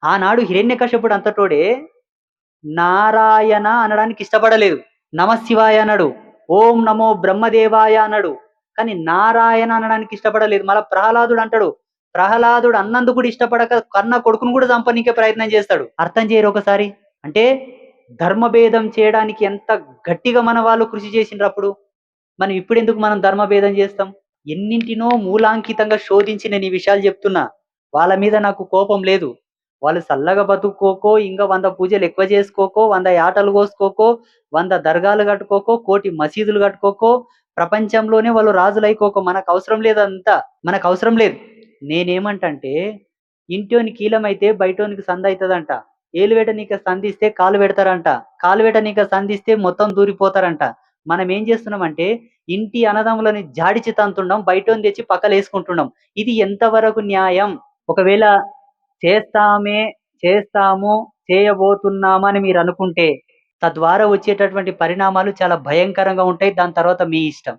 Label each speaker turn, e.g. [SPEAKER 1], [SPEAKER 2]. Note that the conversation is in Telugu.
[SPEAKER 1] ఆనాడు హిరణ్యకశపుడు అంతటోడే నారాయణ అనడానికి ఇష్టపడలేదు. నమఃశివాయ అన్నాడు. ఓం నమో బ్రహ్మదేవాయ అన్నాడు. కానీ నారాయణ అనడానికి ఇష్టపడలేదు. మళ్ళా ప్రహ్లాదుడు అంటాడు. ప్రహ్లాదుడు అన్నందుకు కూడా ఇష్టపడక కన్న కొడుకును కూడా చంపనీకే ప్రయత్నం చేస్తాడు. అర్థం చేయరు ఒకసారి. అంటే ధర్మభేదం చేయడానికి ఎంత గట్టిగా మన వాళ్ళు కృషి చేసిండ్రప్పుడు. మనం ఇప్పుడెందుకు మనం ధర్మభేదం చేస్తాం? ఎన్నింటినో మూలాంకితంగా శోధించి నేను ఈ విషయాలు చెప్తున్నా. వాళ్ళ మీద నాకు కోపం లేదు. వాళ్ళు సల్లగా బతుక్కోకో, ఇంగా 100 పూజలు ఎక్కువ చేసుకోకో, 100 యాటలు కోసుకోకో, 100 దర్గాలు కట్టుకోకో, కోటి మసీదులు కట్టుకోకో, ప్రపంచంలోనే వాళ్ళు రాజులైకోకో మనకవసరం లేదంతా. మనకవసరం లేదు. నేనేమంటంటే, ఇంటోని కీలమైతే బయటోనికి సందయితదంట. ఏలువేట నీక సంధిస్తే కాలు పెడతారంట. కాలువేట నీక సంధిస్తే మొత్తం దూరిపోతారంట. మనం ఏం చేస్తున్నామంటే, ఇంటి అన్నదమ్ములని జాడిచి తంతుండం, బయటోని తెచ్చి పక్కలేసుకుంటున్నాం. ఇది ఎంతవరకు న్యాయం? ఒకవేళ చేస్తామే, చేస్తాము, చేయబోతున్నామని మీరనుకుంటే, తద్వారా వచ్చేటటువంటి పరిణామాలు చాలా భయంకరంగా ఉంటాయి. దాని తర్వాత మీ ఇష్టం.